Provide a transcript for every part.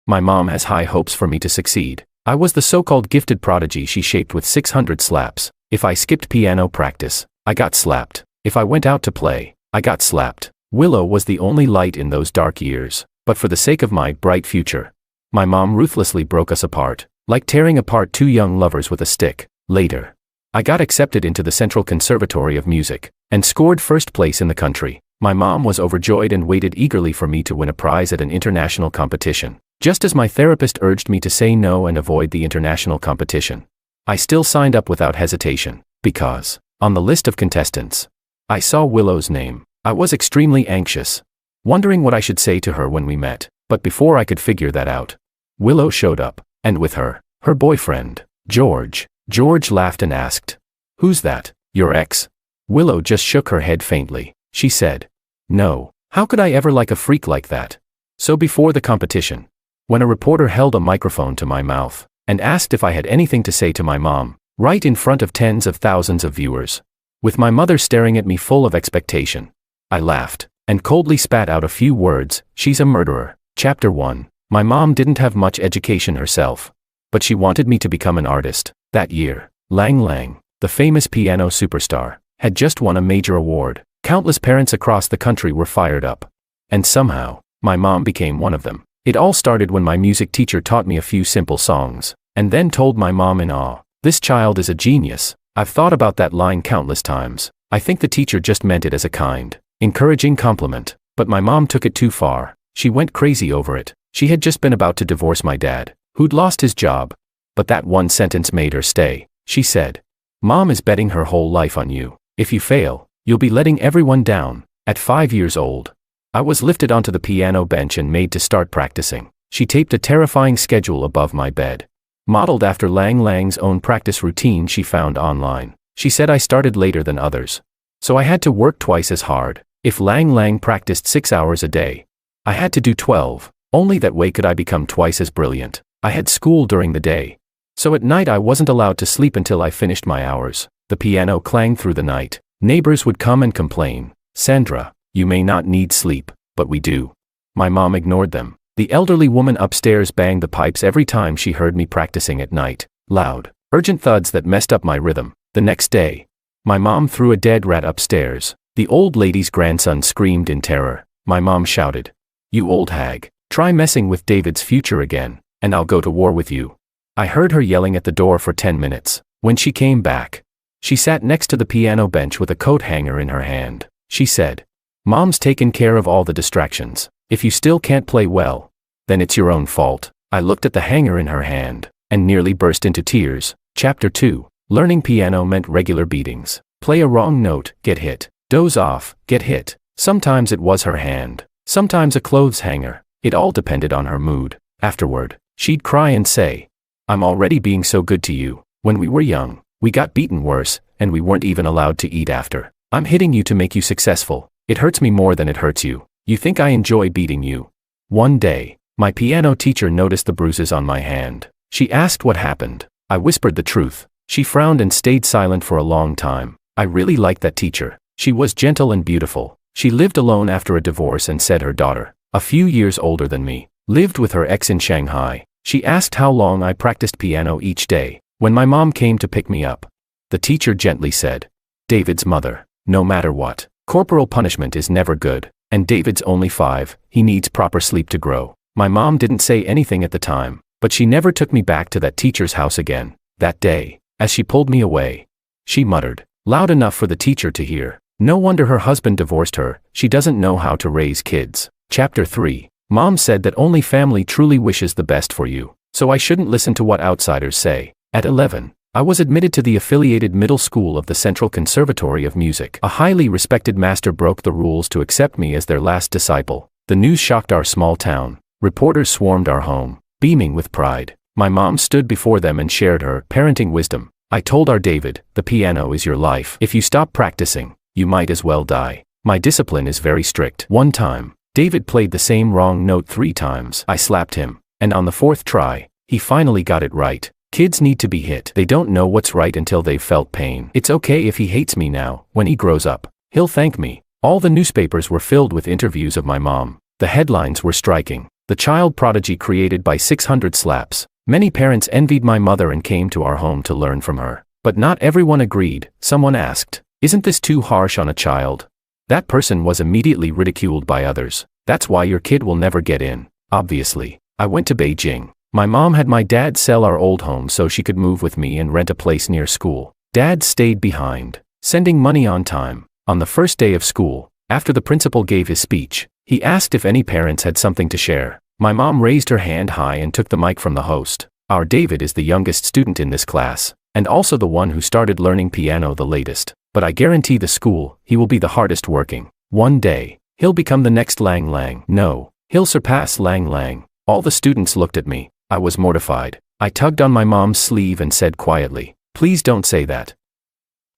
My mom has high hopes for me to succeed. I was the so-called gifted prodigy she shaped with 600 slaps. If I skipped piano practice, I got slapped. If I went out to play, I got slapped. Willow was the only light in those dark years, but for the sake of my bright future, my mom ruthlessly broke us apart, like tearing apart two young lovers with a stick. Later, I got accepted into the Central Conservatory of Music, and scored first place in the country. My mom was overjoyed and waited eagerly for me to win a prize at an international competition. Just as my therapist urged me to say no and avoid the international competition, I still signed up without hesitation, because, on the list of contestants, I saw Willow's name. I was extremely anxious, wondering what I should say to her when we met, but before I could figure that out, Willow showed up, and with her, her boyfriend, George. George laughed and asked, "Who's that, your ex?" Willow just shook her head faintly. She said, "No, how could I ever like a freak like that?" So before the competition, when a reporter held a microphone to my mouth and asked if I had anything to say to my mom, right in front of tens of thousands of viewers, with my mother staring at me full of expectation, I laughed and coldly spat out a few words. She's a murderer. Chapter 1. My mom didn't have much education herself, but she wanted me to become an artist. That year, Lang Lang, the famous piano superstar, had just won a major award. Countless parents across the country were fired up, and somehow, my mom became one of them. It all started when my music teacher taught me a few simple songs, and then told my mom in awe, "This child is a genius." I've thought about that line countless times. I think the teacher just meant it as a kind, encouraging compliment, but my mom took it too far. She went crazy over it. She had just been about to divorce my dad, who'd lost his job, but that one sentence made her stay. She said, "Mom is betting her whole life on you. If you fail, you'll be letting everyone down." At 5 years old, I was lifted onto the piano bench and made to start practicing. She taped a terrifying schedule above my bed, modeled after Lang Lang's own practice routine she found online. She said I started later than others, so I had to work twice as hard. If Lang Lang practiced 6 hours a day, I had to do 12. Only that way could I become twice as brilliant. I had school during the day, so at night I wasn't allowed to sleep until I finished my hours. The piano clanged through the night. Neighbors would come and complain, "Sandra, you may not need sleep, but we do." My mom ignored them. The elderly woman upstairs banged the pipes every time she heard me practicing at night. Loud, urgent thuds that messed up my rhythm. The next day, my mom threw a dead rat upstairs. The old lady's grandson screamed in terror. My mom shouted, "You old hag, try messing with David's future again, and I'll go to war with you." I heard her yelling at the door for 10 minutes. When she came back, she sat next to the piano bench with a coat hanger in her hand. She said, "Mom's taken care of all the distractions. If you still can't play well, then it's your own fault." I looked at the hanger in her hand and nearly burst into tears. Chapter 2. Learning piano meant regular beatings. Play a wrong note, get hit. Doze off, get hit. Sometimes it was her hand, sometimes a clothes hanger. It all depended on her mood. Afterward, she'd cry and say, "I'm already being so good to you. When we were young, we got beaten worse, and we weren't even allowed to eat after. I'm hitting you to make you successful. It hurts me more than it hurts you. You think I enjoy beating you?" One day, my piano teacher noticed the bruises on my hand. She asked what happened. I whispered the truth. She frowned and stayed silent for a long time. I really liked that teacher. She was gentle and beautiful. She lived alone after a divorce and said her daughter, a few years older than me, lived with her ex in Shanghai. She asked how long I practiced piano each day. When my mom came to pick me up, the teacher gently said, "David's mother, no matter what, corporal punishment is never good, and David's only 5, he needs proper sleep to grow." My mom didn't say anything at the time, but she never took me back to that teacher's house again. That day, as she pulled me away, she muttered, loud enough for the teacher to hear, "No wonder her husband divorced her, she doesn't know how to raise kids." Chapter 3. Mom said that only family truly wishes the best for you, so I shouldn't listen to what outsiders say. At 11, I was admitted to the affiliated middle school of the Central Conservatory of Music. A highly respected master broke the rules to accept me as their last disciple. The news shocked our small town. Reporters swarmed our home, beaming with pride. My mom stood before them and shared her parenting wisdom. "I told our David, the piano is your life. If you stop practicing, you might as well die. My discipline is very strict." One time, David played the same wrong note 3 times. I slapped him, and on the 4th try, he finally got it right. Kids need to be hit. They don't know what's right until they've felt pain. It's okay if he hates me now. When he grows up, he'll thank me. All the newspapers were filled with interviews of my mom. The headlines were striking. The child prodigy created by 600 slaps. Many parents envied my mother and came to our home to learn from her. But not everyone agreed. Someone asked, "Isn't this too harsh on a child?" That person was immediately ridiculed by others. "That's why your kid will never get in." Obviously, I went to Beijing. My mom had my dad sell our old home so she could move with me and rent a place near school. Dad stayed behind, sending money on time. On the first day of school, after the principal gave his speech, he asked if any parents had something to share. My mom raised her hand high and took the mic from the host. "Our David is the youngest student in this class, and also the one who started learning piano the latest. But I guarantee the school, he will be the hardest working. One day, he'll become the next Lang Lang. No, he'll surpass Lang Lang." All the students looked at me. I was mortified. I tugged on my mom's sleeve and said quietly, "Please don't say that.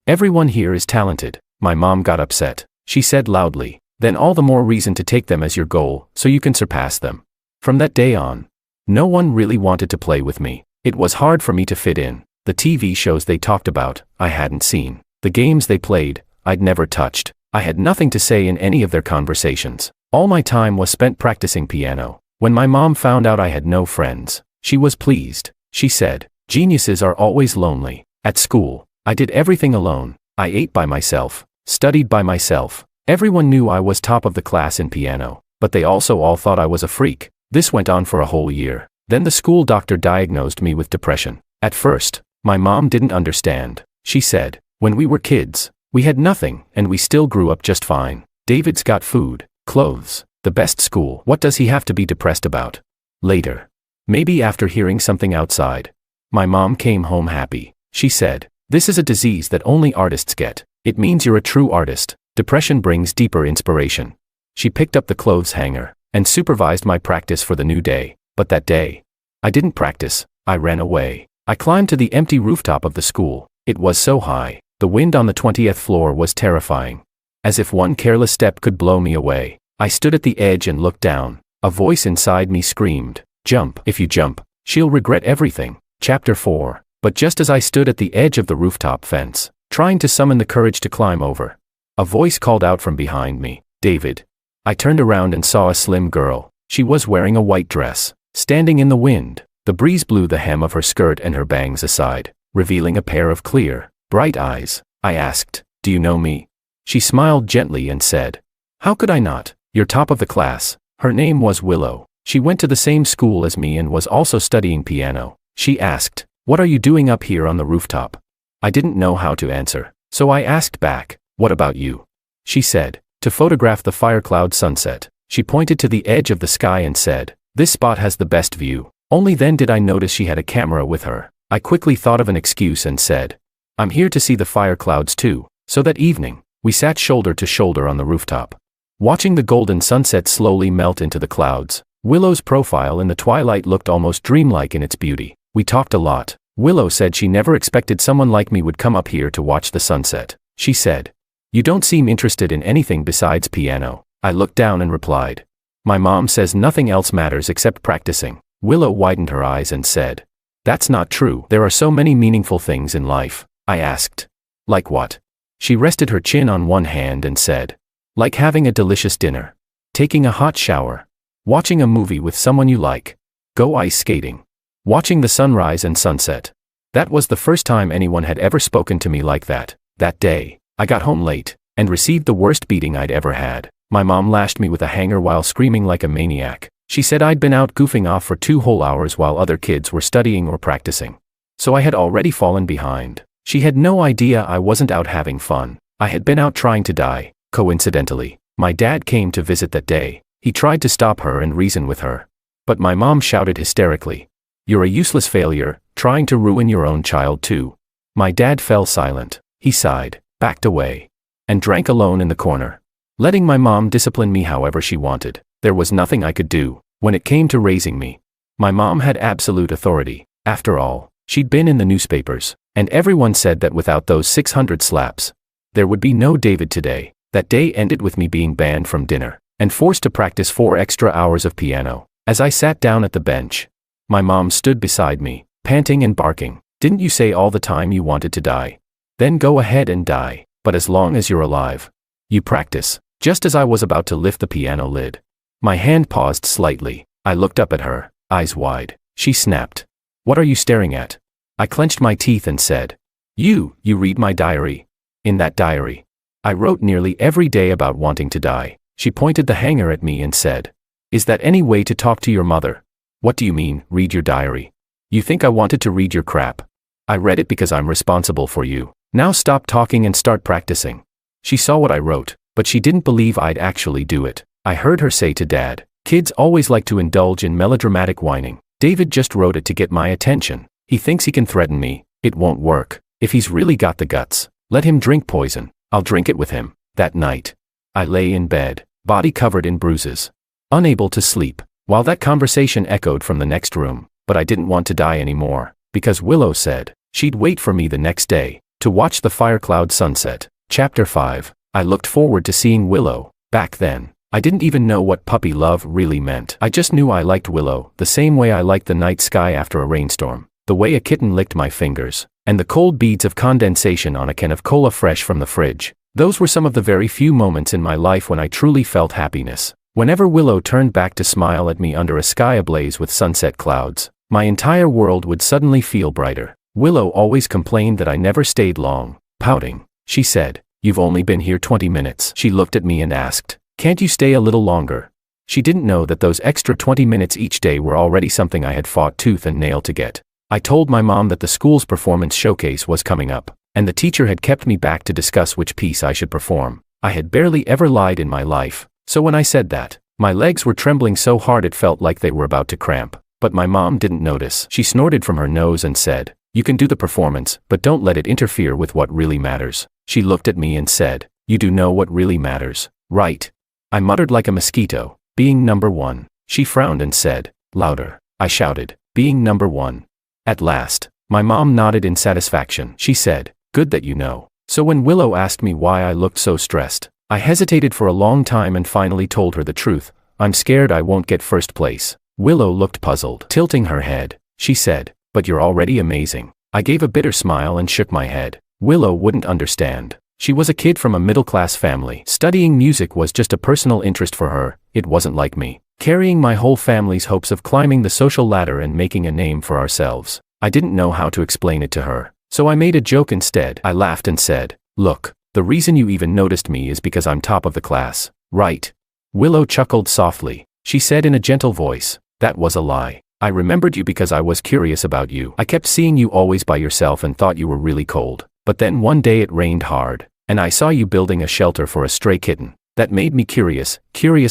Everyone here is talented." My mom got upset. She said loudly, "Then all the more reason to take them as your goal, so you can surpass them." From that day on, no one really wanted to play with me. It was hard for me to fit in. The TV shows they talked about, I hadn't seen. The games they played, I'd never touched. I had nothing to say in any of their conversations. All my time was spent practicing piano. When my mom found out I had no friends, she was pleased. She said, "Geniuses are always lonely." At school, I did everything alone. I ate by myself, studied by myself. Everyone knew I was top of the class in piano, but they also all thought I was a freak. This went on for a whole year. Then the school doctor diagnosed me with depression. At first, my mom didn't understand. She said, "When we were kids, we had nothing, and we still grew up just fine. David's got food, clothes, the best school. What does he have to be depressed about?" Later, maybe after hearing something outside, my mom came home happy. She said, "This is a disease that only artists get. It means you're a true artist. Depression brings deeper inspiration." She picked up the clothes hanger and supervised my practice for the new day. But that day, I didn't practice. I ran away. I climbed to the empty rooftop of the school. It was so high. The wind on the 20th floor was terrifying. As if one careless step could blow me away. I stood at the edge and looked down. A voice inside me screamed, "Jump. If you jump, she'll regret everything." Chapter 4. But just as I stood at the edge of the rooftop fence, trying to summon the courage to climb over, a voice called out from behind me, "David." I turned around and saw a slim girl. She was wearing a white dress, standing in the wind. The breeze blew the hem of her skirt and her bangs aside, revealing a pair of clear, bright eyes. I asked, "Do you know me?" She smiled gently and said, "How could I not? You're top of the class." Her name was Willow. She went to the same school as me and was also studying piano. She asked, "What are you doing up here on the rooftop?" I didn't know how to answer, so I asked back, "What about you?" She said, "To photograph the fire cloud sunset." She pointed to the edge of the sky and said, "This spot has the best view." Only then did I notice she had a camera with her. I quickly thought of an excuse and said, "I'm here to see the fire clouds too." So that evening, we sat shoulder to shoulder on the rooftop, watching the golden sunset slowly melt into the clouds. Willow's profile in the twilight looked almost dreamlike in its beauty. We talked a lot. Willow said she never expected someone like me would come up here to watch the sunset. She said, "You don't seem interested in anything besides piano." I looked down and replied, "My mom says nothing else matters except practicing." Willow widened her eyes and said, "That's not true. There are so many meaningful things in life." I asked, "Like what?" She rested her chin on one hand and said, "Like having a delicious dinner, taking a hot shower, watching a movie with someone you like, go ice skating, watching the sunrise and sunset." That was the first time anyone had ever spoken to me like that. That day, I got home late and received the worst beating I'd ever had. My mom lashed me with a hanger while screaming like a maniac. She said I'd been out goofing off for 2 whole hours while other kids were studying or practicing. So I had already fallen behind. She had no idea I wasn't out having fun. I had been out trying to die. Coincidentally, my dad came to visit that day. He tried to stop her and reason with her. But my mom shouted hysterically, "You're a useless failure, trying to ruin your own child too." My dad fell silent. He sighed, backed away, and drank alone in the corner, letting my mom discipline me however she wanted. There was nothing I could do. When it came to raising me, my mom had absolute authority. After all, she'd been in the newspapers, and everyone said that without those 600 slaps, there would be no David today. That day ended with me being banned from dinner and forced to practice 4 extra hours of piano. As I sat down at the bench, my mom stood beside me, panting and barking. "Didn't you say all the time you wanted to die? Then go ahead and die, but as long as you're alive, you practice." Just as I was about to lift the piano lid, my hand paused slightly. I looked up at her, eyes wide. She snapped. What are you staring at? I clenched my teeth and said, You read my diary. In that diary, I wrote nearly every day about wanting to die. She pointed the hanger at me and said, Is that any way to talk to your mother? What do you mean, read your diary? You think I wanted to read your crap? I read it because I'm responsible for you. Now stop talking and start practicing. She saw what I wrote, but she didn't believe I'd actually do it. I heard her say to Dad, Kids always like to indulge in melodramatic whining. David just wrote it to get my attention. He thinks he can threaten me. It won't work. If he's really got the guts, let him drink poison. I'll drink it with him. That night, I lay in bed, body covered in bruises, unable to sleep, while that conversation echoed from the next room. But I didn't want to die anymore, because Willow said she'd wait for me the next day to watch the fire-cloud sunset. Chapter 5. I looked forward to seeing Willow. Back then, I didn't even know what puppy love really meant. I just knew I liked Willow the same way I liked the night sky after a rainstorm, the way a kitten licked my fingers, and the cold beads of condensation on a can of cola fresh from the fridge. Those were some of the very few moments in my life when I truly felt happiness. Whenever Willow turned back to smile at me under a sky ablaze with sunset clouds, my entire world would suddenly feel brighter. Willow always complained that I never stayed long. Pouting, she said, You've only been here 20 minutes. She looked at me and asked, Can't you stay a little longer? She didn't know that those extra 20 minutes each day were already something I had fought tooth and nail to get. I told my mom that the school's performance showcase was coming up, and the teacher had kept me back to discuss which piece I should perform. I had barely ever lied in my life, so when I said that, my legs were trembling so hard it felt like they were about to cramp. But my mom didn't notice. She snorted from her nose and said, You can do the performance, but don't let it interfere with what really matters. She looked at me and said, You do know what really matters, right? I muttered like a mosquito, being number one. She frowned and said, Louder. I shouted, Being number one. At last, my mom nodded in satisfaction. She said, Good that you know. So when Willow asked me why I looked so stressed, I hesitated for a long time and finally told her the truth. I'm scared I won't get first place. Willow looked puzzled. Tilting her head, she said, But you're already amazing. I gave a bitter smile and shook my head. Willow wouldn't understand. She was a kid from a middle-class family. Studying music was just a personal interest for her. It wasn't like me, carrying my whole family's hopes of climbing the social ladder and making a name for ourselves. I didn't know how to explain it to her, so I made a joke instead. I laughed and said, Look, the reason you even noticed me is because I'm top of the class, right? Willow chuckled softly. She said in a gentle voice, That was a lie. I remembered you because I was curious about you. I kept seeing you always by yourself and thought you were really cold. But then one day it rained hard, and I saw you building a shelter for a stray kitten. That made me curious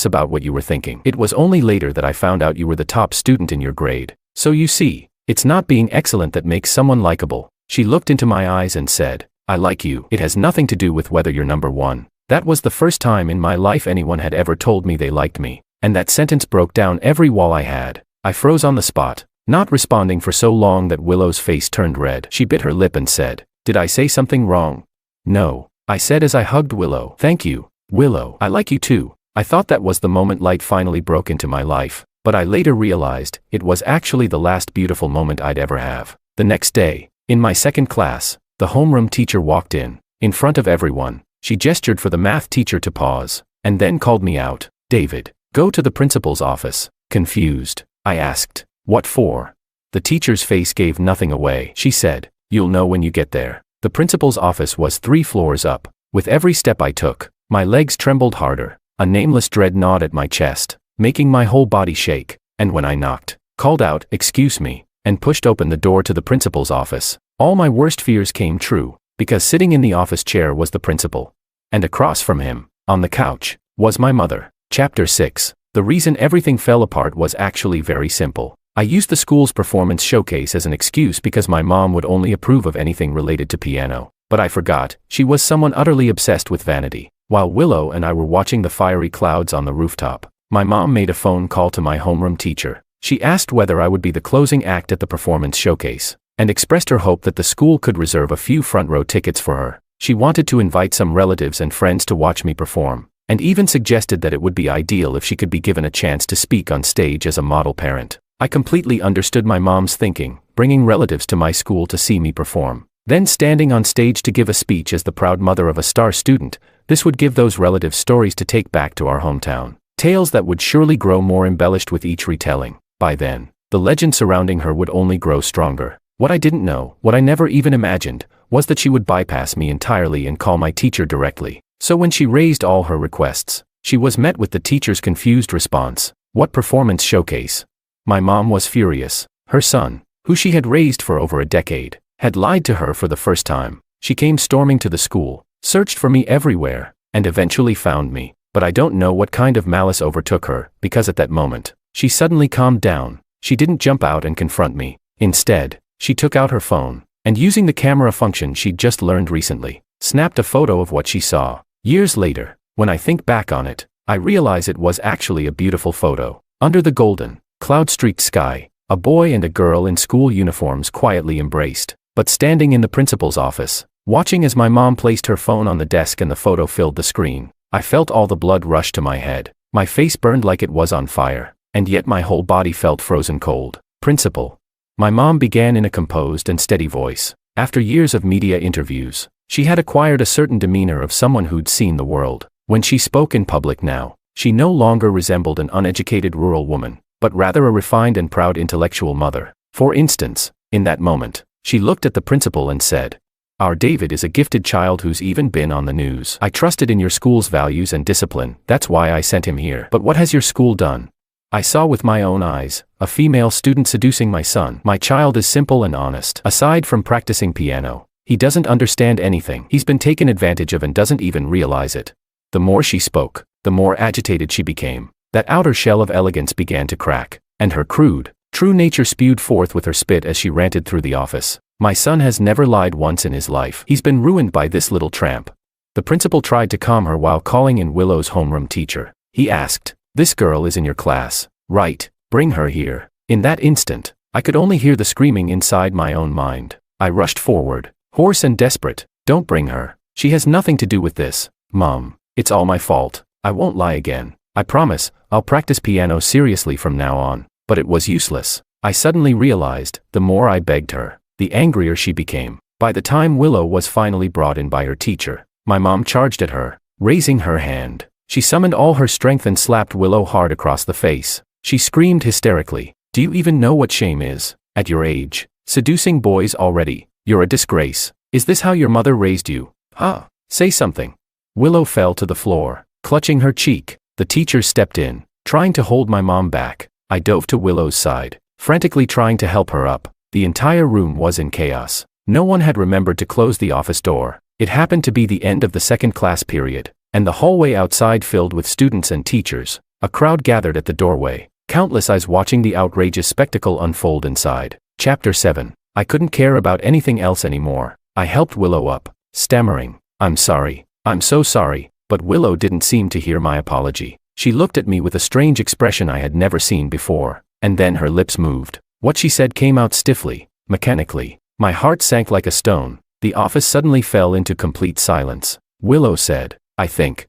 about what you were thinking. It was only later that I found out you were the top student in your grade. So you see, it's not being excellent that makes someone likable. She looked into my eyes and said, I like you. It has nothing to do with whether you're number one. That was the first time in my life anyone had ever told me they liked me. And that sentence broke down every wall I had. I froze on the spot, not responding for so long that Willow's face turned red. She bit her lip and said, Did I say something wrong? No, I said as I hugged Willow. Thank you, Willow. I like you too. I thought that was the moment light finally broke into my life, but I later realized it was actually the last beautiful moment I'd ever have. The next day, in my second class, the homeroom teacher walked in. In front of everyone, she gestured for the math teacher to pause, and then called me out. David, go to the principal's office. Confused, I asked, What for? The teacher's face gave nothing away. She said, You'll know when you get there. The principal's office was 3 floors up. With every step I took, my legs trembled harder. A nameless dread gnawed at my chest, making my whole body shake. And when I knocked, called out, Excuse me, and pushed open the door to the principal's office, all my worst fears came true, because sitting in the office chair was the principal. And across from him, on the couch, was my mother. Chapter 6. The reason everything fell apart was actually very simple. I used the school's performance showcase as an excuse because my mom would only approve of anything related to piano. But I forgot, she was someone utterly obsessed with vanity. While Willow and I were watching the fiery clouds on the rooftop, my mom made a phone call to my homeroom teacher. She asked whether I would be the closing act at the performance showcase, and expressed her hope that the school could reserve a few front-row tickets for her. She wanted to invite some relatives and friends to watch me perform, and even suggested that it would be ideal if she could be given a chance to speak on stage as a model parent. I completely understood my mom's thinking, bringing relatives to my school to see me perform, then standing on stage to give a speech as the proud mother of a star student. This would give those relatives stories to take back to our hometown. Tales that would surely grow more embellished with each retelling. By then, the legend surrounding her would only grow stronger. What I didn't know, what I never even imagined, was that she would bypass me entirely and call my teacher directly. So when she raised all her requests, she was met with the teacher's confused response, "What performance showcase?" My mom was furious. Her son, who she had raised for over a decade, had lied to her for the first time. She came storming to the school, searched for me everywhere, and eventually found me. But I don't know what kind of malice overtook her, because at that moment, she suddenly calmed down. She didn't jump out and confront me. Instead, she took out her phone, and using the camera function she'd just learned recently, snapped a photo of what she saw. Years later, when I think back on it, I realize it was actually a beautiful photo. Under the golden, cloud-streaked sky, a boy and a girl in school uniforms quietly embraced. But standing in the principal's office, watching as my mom placed her phone on the desk and the photo filled the screen, I felt all the blood rush to my head. My face burned like it was on fire, and yet my whole body felt frozen cold. "Principal," my mom began in a composed and steady voice. After years of media interviews, she had acquired a certain demeanor of someone who'd seen the world. When she spoke in public now, she no longer resembled an uneducated rural woman, but rather a refined and proud intellectual mother. For instance, in that moment, she looked at the principal and said, "Our David is a gifted child who's even been on the news. I trusted in your school's values and discipline, that's why I sent him here. But what has your school done? I saw with my own eyes, a female student seducing my son. My child is simple and honest. Aside from practicing piano, he doesn't understand anything. He's been taken advantage of and doesn't even realize it." The more she spoke, the more agitated she became. That outer shell of elegance began to crack, and her crude, true nature spewed forth with her spit as she ranted through the office. "My son has never lied once in his life. He's been ruined by this little tramp." The principal tried to calm her while calling in Willow's homeroom teacher. He asked, "This girl is in your class, right? Bring her here." In that instant, I could only hear the screaming inside my own mind. I rushed forward, hoarse and desperate. "Don't bring her. She has nothing to do with this, Mom. It's all my fault. I won't lie again. I promise, I'll practice piano seriously from now on." But it was useless. I suddenly realized, the more I begged her, the angrier she became. By the time Willow was finally brought in by her teacher, my mom charged at her, raising her hand. She summoned all her strength and slapped Willow hard across the face. She screamed hysterically, "Do you even know what shame is? At your age, seducing boys already. You're a disgrace. Is this how your mother raised you? Huh? Say something." Willow fell to the floor, clutching her cheek. The teacher stepped in, trying to hold my mom back. I dove to Willow's side, frantically trying to help her up. The entire room was in chaos. No one had remembered to close the office door. It happened to be the end of the second class period, and the hallway outside filled with students and teachers. A crowd gathered at the doorway, countless eyes watching the outrageous spectacle unfold inside. Chapter 7. I couldn't care about anything else anymore. I helped Willow up, stammering, "I'm sorry. I'm so sorry." But Willow didn't seem to hear my apology. She looked at me with a strange expression I had never seen before, and then her lips moved. What she said came out stiffly, mechanically. My heart sank like a stone. The office suddenly fell into complete silence. Willow said, "I think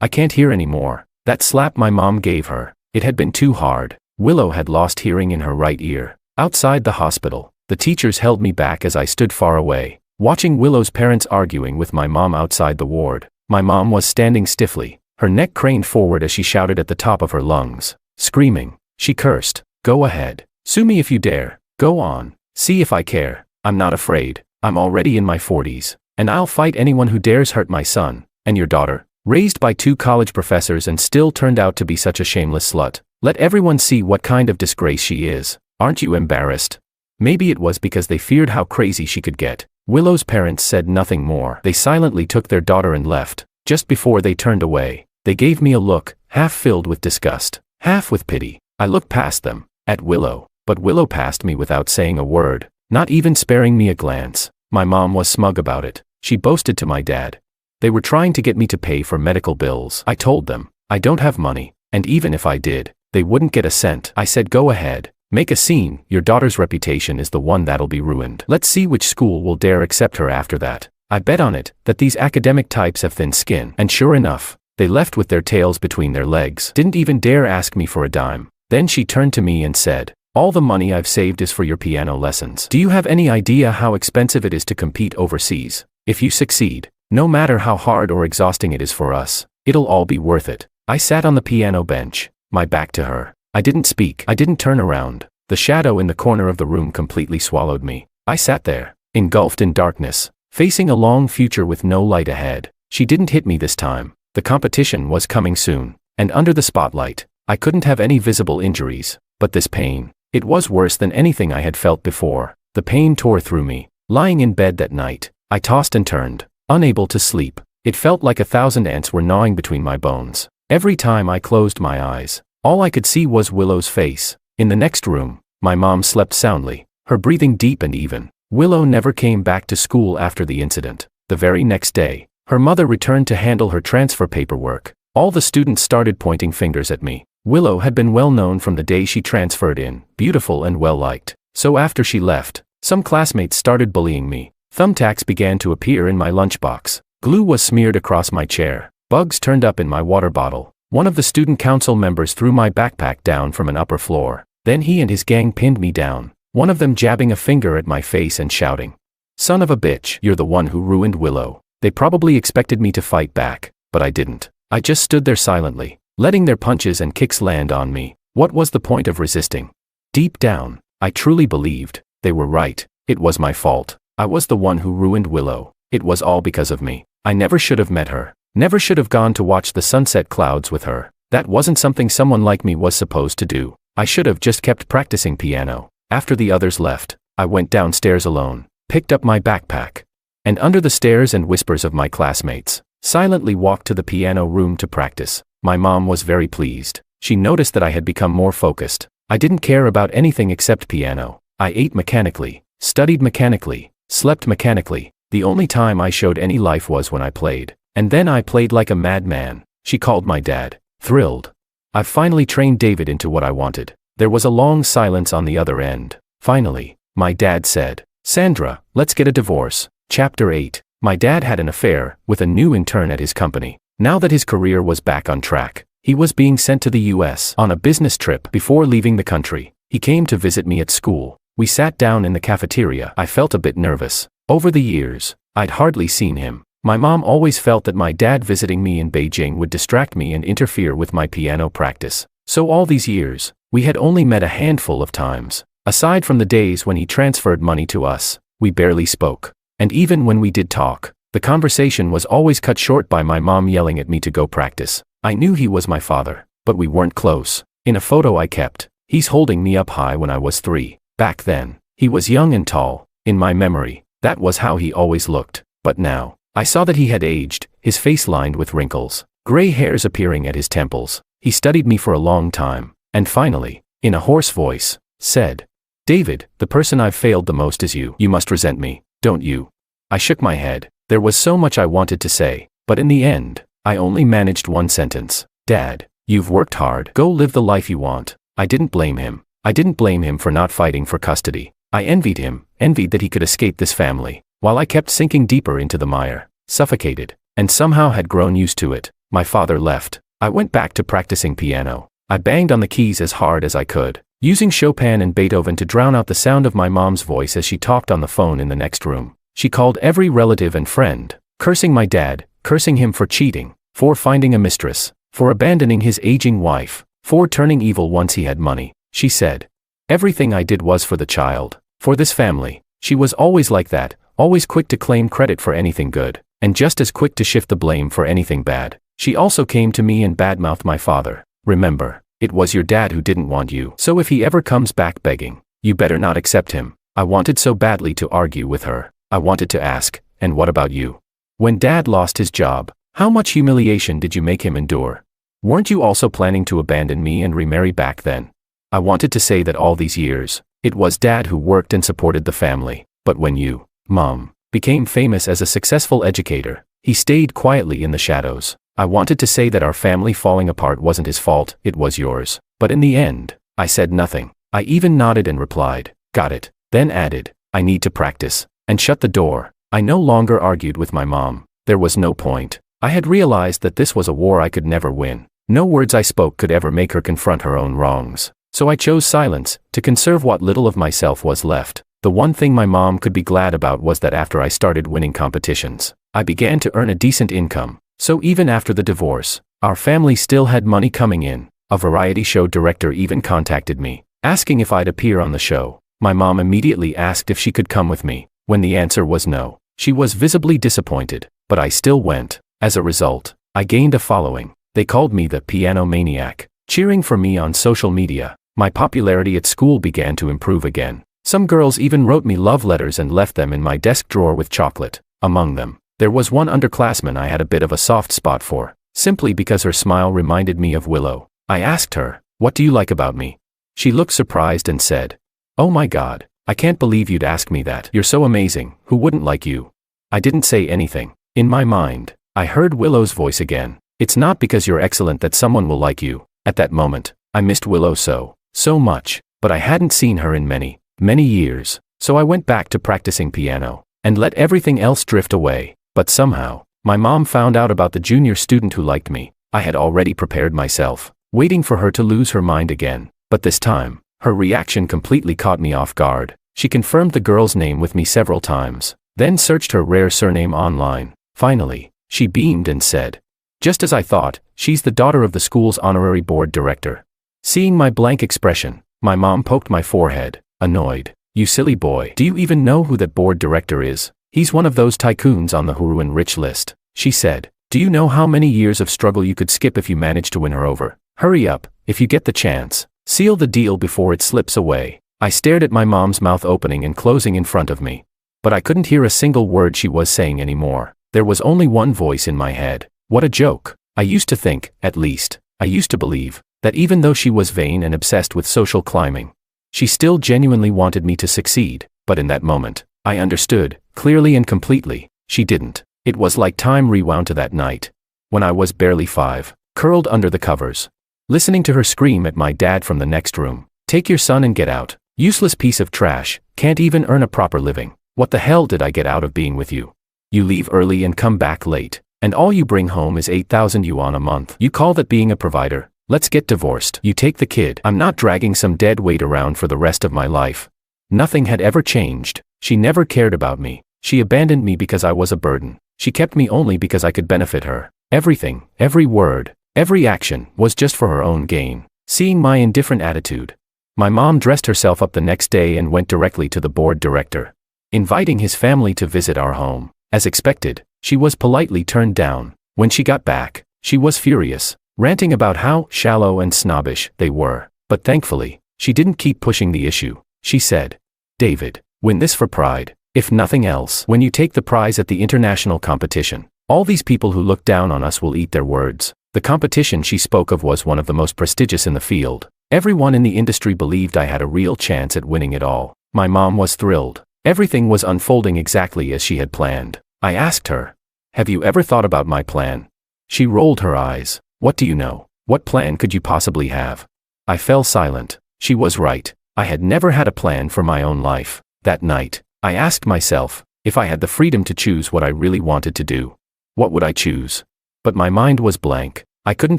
I can't hear anymore." That slap my mom gave her, it had been too hard. Willow had lost hearing in her right ear. Outside the hospital, the teachers held me back as I stood far away, watching Willow's parents arguing with my mom outside the ward. My mom was standing stiffly, her neck craned forward as she shouted at the top of her lungs. Screaming, she cursed, "Go ahead. Sue me if you dare. Go on. See if I care. I'm not afraid. I'm already in my 40s, and I'll fight anyone who dares hurt my son. And your daughter, raised by 2 college professors and still turned out to be such a shameless slut. Let everyone see what kind of disgrace she is. Aren't you embarrassed?" Maybe it was because they feared how crazy she could get. Willow's parents said nothing more. They silently took their daughter and left. Just before they turned away, they gave me a look, half filled with disgust, half with pity. I looked past them, at Willow, but Willow passed me without saying a word, not even sparing me a glance. My mom was smug about it. She boasted to my dad. They were trying to get me to pay for medical bills. I told them, I don't have money, and even if I did, they wouldn't get a cent. I said, "Go ahead. Make a scene. Your daughter's reputation is the one that'll be ruined. Let's see which school will dare accept her after that. I bet on it, that these academic types have thin skin." And sure enough, they left with their tails between their legs. Didn't even dare ask me for a dime. Then she turned to me and said, "All the money I've saved is for your piano lessons. Do you have any idea how expensive it is to compete overseas? If you succeed, no matter how hard or exhausting it is for us, it'll all be worth it." I sat on the piano bench, my back to her. I didn't speak. I didn't turn around. The shadow in the corner of the room completely swallowed me. I sat there, engulfed in darkness, facing a long future with no light ahead. She didn't hit me this time. The competition was coming soon, and under the spotlight, I couldn't have any visible injuries. But this pain, it was worse than anything I had felt before. The pain tore through me. Lying in bed that night, I tossed and turned, unable to sleep. It felt like 1,000 ants were gnawing between my bones. Every time I closed my eyes, all I could see was Willow's face. In the next room, my mom slept soundly, her breathing deep and even. Willow never came back to school after the incident. The very next day, her mother returned to handle her transfer paperwork. All the students started pointing fingers at me. Willow had been well known from the day she transferred in, beautiful and well-liked. So after she left, some classmates started bullying me. Thumbtacks began to appear in my lunchbox. Glue was smeared across my chair. Bugs turned up in my water bottle. One of the student council members threw my backpack down from an upper floor. Then he and his gang pinned me down, one of them jabbing a finger at my face and shouting, "Son of a bitch, you're the one who ruined Willow." They probably expected me to fight back, but I didn't. I just stood there silently, letting their punches and kicks land on me. What was the point of resisting? Deep down, I truly believed they were right. It was my fault. I was the one who ruined Willow. It was all because of me. I never should have met her. Never should have gone to watch the sunset clouds with her. That wasn't something someone like me was supposed to do. I should have just kept practicing piano. After the others left, I went downstairs alone, picked up my backpack, and under the stares and whispers of my classmates, silently walked to the piano room to practice. My mom was very pleased. She noticed that I had become more focused. I didn't care about anything except piano. I ate mechanically, studied mechanically, slept mechanically. The only time I showed any life was when I played. And then I played like a madman. She called my dad, thrilled. I finally trained David into what I wanted. There was a long silence on the other end. Finally, my dad said, "Sandra, let's get a divorce." Chapter 8. My dad had an affair with a new intern at his company. Now that his career was back on track, he was being sent to the US on a business trip before leaving the country. He came to visit me at school. We sat down in the cafeteria. I felt a bit nervous. Over the years, I'd hardly seen him. My mom always felt that my dad visiting me in Beijing would distract me and interfere with my piano practice. So all these years, we had only met a handful of times. Aside from the days when he transferred money to us, we barely spoke. And even when we did talk, the conversation was always cut short by my mom yelling at me to go practice. I knew he was my father, but we weren't close. In a photo I kept, he's holding me up high when I was 3. Back then, he was young and tall. In my memory, that was how he always looked. But now, I saw that he had aged, his face lined with wrinkles, gray hairs appearing at his temples. He studied me for a long time, and finally, in a hoarse voice, said, "David, the person I've failed the most is you. You must resent me, don't you?" I shook my head. There was so much I wanted to say, but in the end, I only managed one sentence. "Dad, you've worked hard. Go live the life you want." I didn't blame him. I didn't blame him for not fighting for custody. I envied him, envied that he could escape this family, while I kept sinking deeper into the mire, suffocated, and somehow had grown used to it. My father left. I went back to practicing piano. I banged on the keys as hard as I could, using Chopin and Beethoven to drown out the sound of my mom's voice as she talked on the phone in the next room. She called every relative and friend, cursing my dad, cursing him for cheating, for finding a mistress, for abandoning his aging wife, for turning evil once he had money. She said, everything I did was for the child, for this family. She was always like that, always quick to claim credit for anything good, and just as quick to shift the blame for anything bad. She also came to me and badmouthed my father. "Remember, it was your dad who didn't want you, so if he ever comes back begging, you better not accept him." I wanted so badly to argue with her. I wanted to ask, "And what about you? When Dad lost his job, how much humiliation did you make him endure? Weren't you also planning to abandon me and remarry back then?" I wanted to say that all these years, it was Dad who worked and supported the family, but when you, Mom, became famous as a successful educator, he stayed quietly in the shadows. I wanted to say that our family falling apart wasn't his fault, it was yours. But in the end, I said nothing. I even nodded and replied, "Got it," then added, "I need to practice," and shut the door. I no longer argued with my mom. There was no point. I had realized that this was a war I could never win. No words I spoke could ever make her confront her own wrongs. So I chose silence, to conserve what little of myself was left. The one thing my mom could be glad about was that after I started winning competitions, I began to earn a decent income. So even after the divorce, Our family still had money coming in. A variety show director even contacted me, asking if I'd appear on the show. My mom immediately asked if she could come with me. When the answer was no, she was visibly disappointed, but I still went. As a result, I gained a following. They called me the piano maniac, cheering for me on social media. My popularity at school began to improve again. Some girls even wrote me love letters and left them in my desk drawer with chocolate. Among them, there was one underclassman I had a bit of a soft spot for, simply because her smile reminded me of Willow. I asked her, "What do you like about me?" She looked surprised and said, "Oh my God, I can't believe you'd ask me that. You're so amazing, who wouldn't like you?" I didn't say anything. In my mind, I heard Willow's voice again. "It's not because you're excellent that someone will like you." At that moment, I missed Willow so much, but I hadn't seen her in many years, so I went back to practicing piano, and let everything else drift away. But somehow, my mom found out about the junior student who liked me. I had already prepared myself, waiting for her to lose her mind again, but this time, her reaction completely caught me off guard. She confirmed the girl's name with me several times, then searched her rare surname online. Finally, she beamed and said, "Just as I thought, she's the daughter of the school's honorary board director." Seeing my blank expression, my mom poked my forehead, annoyed. "You silly boy, do you even know who that board director is? He's one of those tycoons on the Huruan rich list," she said. "Do you know how many years of struggle you could skip if you managed to win her over? Hurry up, if you get the chance. Seal the deal before it slips away." I stared at my mom's mouth opening and closing in front of me, but I couldn't hear a single word she was saying anymore. There was only one voice in my head. What a joke. I used to think, at least, I used to believe, that even though she was vain and obsessed with social climbing, she still genuinely wanted me to succeed. But in that moment, I understood, clearly and completely, she didn't. It was like time rewound to that night, when I was barely 5, curled under the covers, listening to her scream at my dad from the next room. "Take your son and get out. Useless piece of trash, can't even earn a proper living. What the hell did I get out of being with you? You leave early and come back late, and all you bring home is 8,000 yuan a month. You call that being a provider? Let's get divorced. You take the kid. I'm not dragging some dead weight around for the rest of my life." Nothing had ever changed. She never cared about me. She abandoned me because I was a burden. She kept me only because I could benefit her. Everything, every word, every action was just for her own gain. Seeing my indifferent attitude, my mom dressed herself up the next day and went directly to the board director, inviting his family to visit our home. As expected, she was politely turned down. When she got back, she was furious, ranting about how shallow and snobbish they were. But thankfully, she didn't keep pushing the issue. She said, "David, win this for pride. If nothing else, when you take the prize at the international competition, all these people who look down on us will eat their words." The competition she spoke of was one of the most prestigious in the field. Everyone in the industry believed I had a real chance at winning it all. My mom was thrilled. Everything was unfolding exactly as she had planned. I asked her, "Have you ever thought about my plan?" She rolled her eyes. "What do you know? What plan could you possibly have?" I fell silent. She was right. I had never had a plan for my own life. That night, I asked myself, if I had the freedom to choose what I really wanted to do, what would I choose? But my mind was blank. I couldn't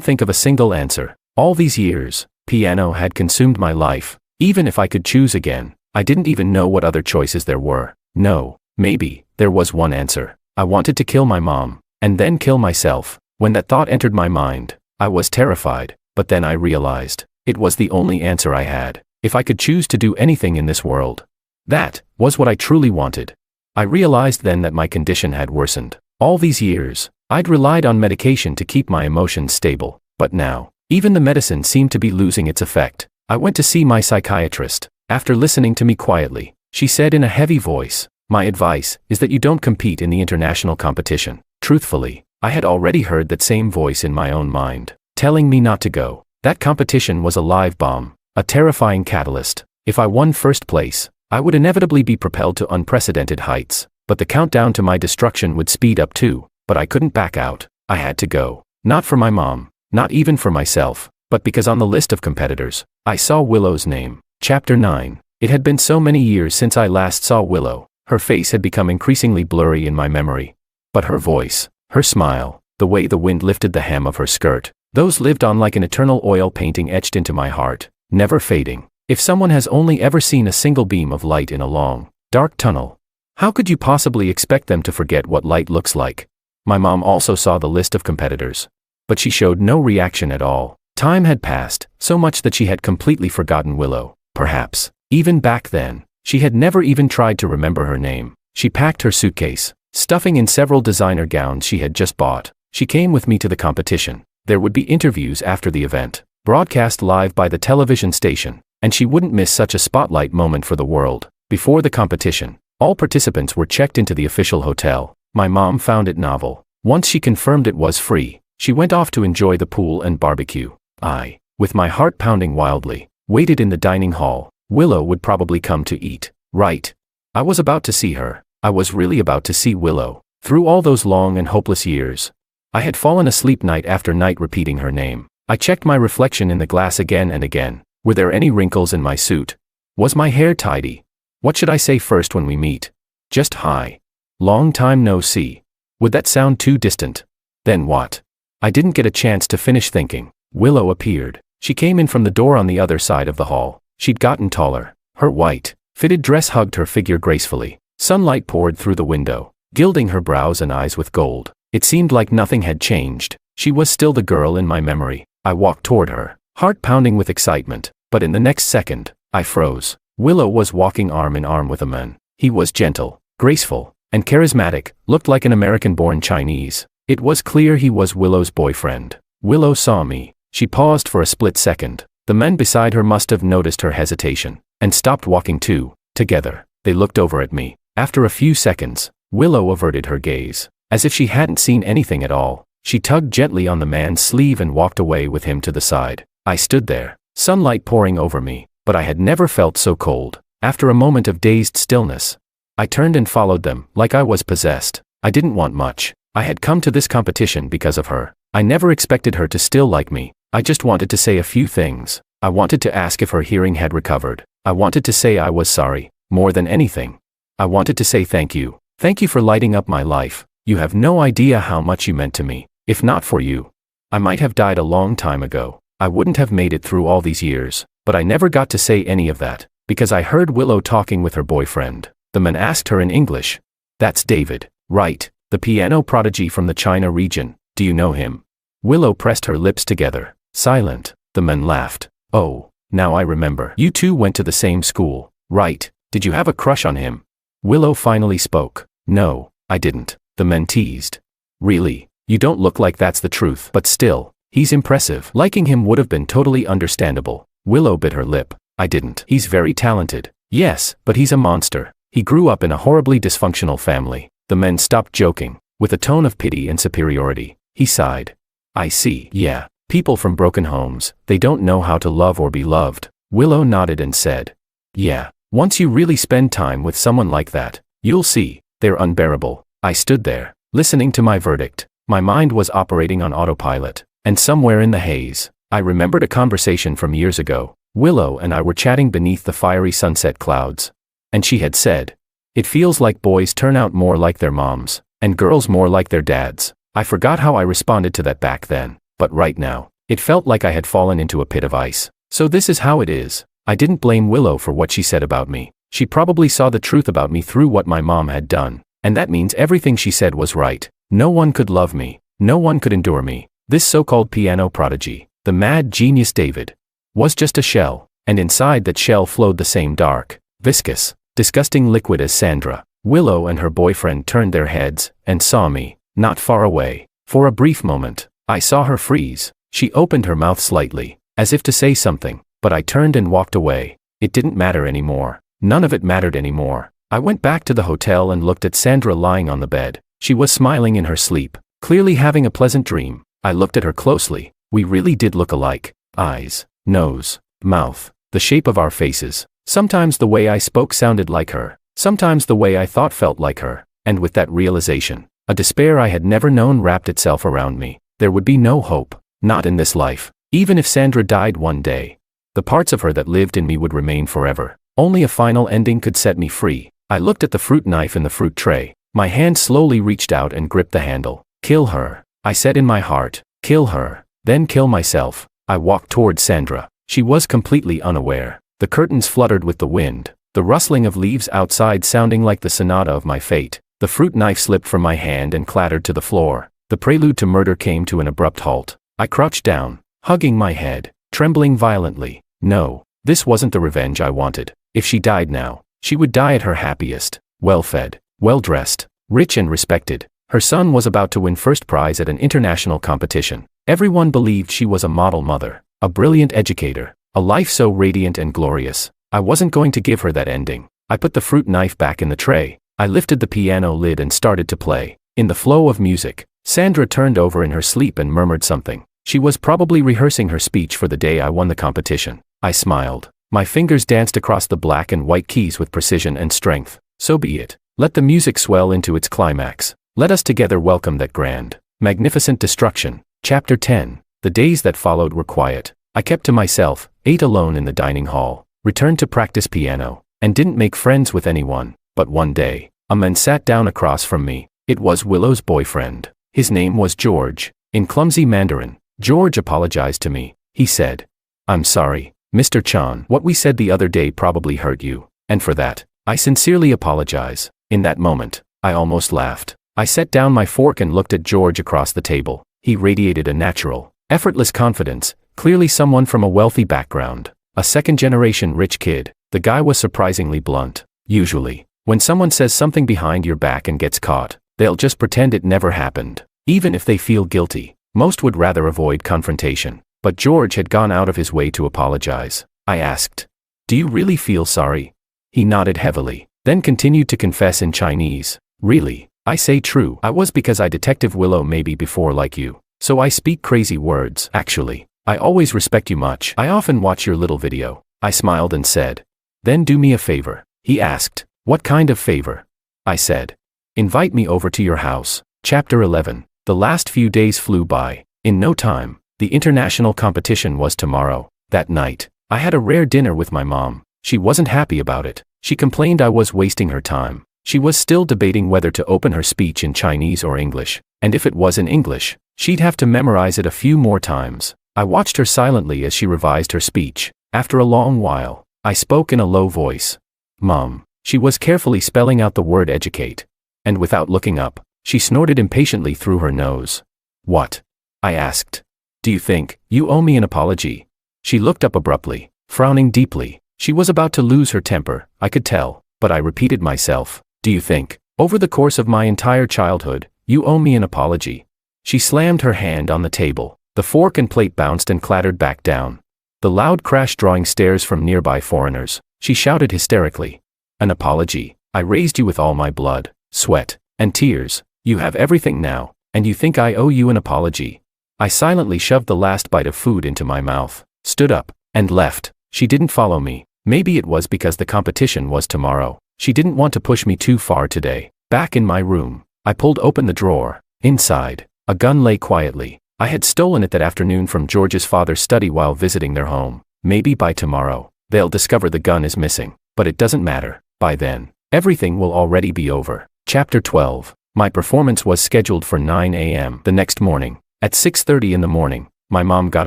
think of a single answer. All these years, piano had consumed my life. Even if I could choose again, I didn't even know what other choices there were. No, maybe, there was one answer. I wanted to kill my mom, and then kill myself. When that thought entered my mind, I was terrified, but then I realized, it was the only answer I had. If I could choose to do anything in this world, that was what I truly wanted. I realized then that my condition had worsened. All these years, I'd relied on medication to keep my emotions stable, but now, even the medicine seemed to be losing its effect. I went to see my psychiatrist. After listening to me quietly, she said in a heavy voice, "My advice is that you don't compete in the international competition." Truthfully, I had already heard that same voice in my own mind, telling me not to go. That competition was a live bomb, a terrifying catalyst. If I won first place, I would inevitably be propelled to unprecedented heights, but the countdown to my destruction would speed up too. But I couldn't back out. I had to go. Not for my mom, not even for myself, but because on the list of competitors, I saw Willow's name. Chapter 9. It had been so many years since I last saw Willow. Her face had become increasingly blurry in my memory. But her voice, her smile, the way the wind lifted the hem of her skirt, those lived on like an eternal oil painting etched into my heart, never fading. If someone has only ever seen a single beam of light in a long, dark tunnel, how could you possibly expect them to forget what light looks like? My mom also saw the list of competitors. but she showed no reaction at all. Time had passed, so much that she had completely forgotten Willow. Perhaps, even back then, she had never even tried to remember her name. She packed her suitcase, stuffing in several designer gowns she had just bought. She came with me to the competition. There would be interviews after the event, broadcast live by the television station, and she wouldn't miss such a spotlight moment for the world. Before the competition, all participants were checked into the official hotel. My mom found it novel. Once she confirmed it was free, she went off to enjoy the pool and barbecue. I, with my heart pounding wildly, waited in the dining hall. Willow would probably come to eat, right? I was about to see her. I was really about to see Willow. Through all those long and hopeless years, I had fallen asleep night after night repeating her name. I checked my reflection in the glass again and again. Were there any wrinkles in my suit? Was my hair tidy? What should I say first when we meet? Just hi. Long time no see. Would that sound too distant? Then what? I didn't get a chance to finish thinking. Willow appeared. She came in from the door on the other side of the hall. She'd gotten taller. Her white, fitted dress hugged her figure gracefully. Sunlight poured through the window, gilding her brows and eyes with gold. It seemed like nothing had changed. She was still the girl in my memory. I walked toward her, heart pounding with excitement, but in the next second, I froze. Willow was walking arm in arm with a man. He was gentle, graceful, and charismatic, looked like an American-born Chinese. It was clear he was Willow's boyfriend. Willow saw me. She paused for a split second. The men beside her must have noticed her hesitation, and stopped walking too. Together, they looked over at me. After a few seconds, Willow averted her gaze, as if she hadn't seen anything at all. She tugged gently on the man's sleeve and walked away with him to the side. I stood there, sunlight pouring over me, but I had never felt so cold. After a moment of dazed stillness, I turned and followed them, like I was possessed. I didn't want much. I had come to this competition because of her. I never expected her to still like me. I just wanted to say a few things. I wanted to ask if her hearing had recovered. I wanted to say I was sorry, more than anything. I wanted to say thank you. Thank you for lighting up my life. You have no idea how much you meant to me. If not for you, I might have died a long time ago. I wouldn't have made it through all these years. But I never got to say any of that, because I heard Willow talking with her boyfriend. The man asked her in English. That's David, right? The piano prodigy from the China region. Do you know him? Willow pressed her lips together. Silent. The man laughed. Oh, now I remember. You two went to the same school, right? Did you have a crush on him? Willow finally spoke. No, I didn't. The man teased. Really? You don't look like that's the truth. But still, he's impressive. Liking him would have been totally understandable. Willow bit her lip. I didn't. He's very talented. Yes, but he's a monster. He grew up in a horribly dysfunctional family. The man stopped joking. With a tone of pity and superiority, he sighed. I see. Yeah. People from broken homes, they don't know how to love or be loved. Willow nodded and said. Yeah. Once you really spend time with someone like that, you'll see, they're unbearable. I stood there, listening to my verdict. My mind was operating on autopilot, and somewhere in the haze, I remembered a conversation from years ago. Willow and I were chatting beneath the fiery sunset clouds. And she had said, it feels like boys turn out more like their moms, and girls more like their dads. I forgot how I responded to that back then, but right now, it felt like I had fallen into a pit of ice. So this is how it is. I didn't blame Willow for what she said about me. She probably saw the truth about me through what my mom had done, and that means everything she said was right. No one could love me. No one could endure me. This so-called piano prodigy, the mad genius David, was just a shell, and inside that shell flowed the same dark, viscous, disgusting liquid as Sandra. Willow and her boyfriend turned their heads and saw me, not far away. For a brief moment, I saw her freeze. She opened her mouth slightly, as if to say something, but I turned and walked away. It didn't matter anymore. None of it mattered anymore. I went back to the hotel and looked at Sandra lying on the bed. She was smiling in her sleep, clearly having a pleasant dream. I looked at her closely. We really did look alike. Eyes, nose, mouth, the shape of our faces. Sometimes the way I spoke sounded like her. Sometimes the way I thought felt like her. And with that realization, a despair I had never known wrapped itself around me. There would be no hope. Not in this life. Even if Sandra died one day, the parts of her that lived in me would remain forever. Only a final ending could set me free. I looked at the fruit knife in the fruit tray. My hand slowly reached out and gripped the handle. Kill her. I said in my heart. Kill her. Then kill myself. I walked toward Sandra. She was completely unaware. The curtains fluttered with the wind, the rustling of leaves outside sounding like the sonata of my fate. The fruit knife slipped from my hand and clattered to the floor. The prelude to murder came to an abrupt halt. I crouched down, hugging my head, trembling violently. No, this wasn't the revenge I wanted. If she died now, she would die at her happiest, well-fed, well-dressed, rich and respected. Her son was about to win first prize at an international competition. Everyone believed she was a model mother, a brilliant educator, a life so radiant and glorious. I wasn't going to give her that ending. I put the fruit knife back in the tray. I lifted the piano lid and started to play. In the flow of music, Sandra turned over in her sleep and murmured something. She was probably rehearsing her speech for the day I won the competition. I smiled. My fingers danced across the black and white keys with precision and strength. So be it. Let the music swell into its climax. Let us together welcome that grand, magnificent destruction. Chapter 10. The days that followed were quiet. I kept to myself, ate alone in the dining hall, returned to practice piano, and didn't make friends with anyone. But one day, a man sat down across from me. It was Willow's boyfriend. His name was George. In clumsy Mandarin, George apologized to me. He said, "I'm sorry, Mr. Chan. What we said the other day probably hurt you, and for that, I sincerely apologize." In that moment, I almost laughed. I set down my fork and looked at George across the table. He radiated a natural, effortless confidence, clearly someone from a wealthy background, a second-generation rich kid. The guy was surprisingly blunt. Usually, when someone says something behind your back and gets caught, they'll just pretend it never happened. Even if they feel guilty, most would rather avoid confrontation. But George had gone out of his way to apologize. I asked, "Do you really feel sorry?" He nodded heavily, then continued to confess in Chinese. "Really, I say true. I was because I Detective Willow maybe before like you. So I speak crazy words. Actually, I always respect you much. I often watch your little video." I smiled and said, "Then do me a favor." He asked, "What kind of favor?" I said, "Invite me over to your house." Chapter 11. The last few days flew by. In no time, the international competition was tomorrow. That night, I had a rare dinner with my mom. She wasn't happy about it. She complained I was wasting her time. She was still debating whether to open her speech in Chinese or English, and if it was in English, she'd have to memorize it a few more times. I watched her silently as she revised her speech. After a long while, I spoke in a low voice. "Mom." She was carefully spelling out the word educate. And without looking up, she snorted impatiently through her nose. "What?" I asked. "Do you think you owe me an apology?" She looked up abruptly, frowning deeply. She was about to lose her temper, I could tell, but I repeated myself. "Do you think, over the course of my entire childhood, you owe me an apology?" She slammed her hand on the table. The fork and plate bounced and clattered back down. The loud crash drawing stares from nearby foreigners. She shouted hysterically. "An apology? I raised you with all my blood, sweat, and tears. You have everything now, and you think I owe you an apology?" I silently shoved the last bite of food into my mouth, stood up, and left. She didn't follow me. Maybe it was because the competition was tomorrow. She didn't want to push me too far today. Back in my room, I pulled open the drawer. Inside, a gun lay quietly. I had stolen it that afternoon from George's father's study while visiting their home. Maybe by tomorrow, they'll discover the gun is missing. But it doesn't matter. By then, everything will already be over. Chapter 12. My performance was scheduled for 9 a.m. the next morning. At 6:30 in the morning, my mom got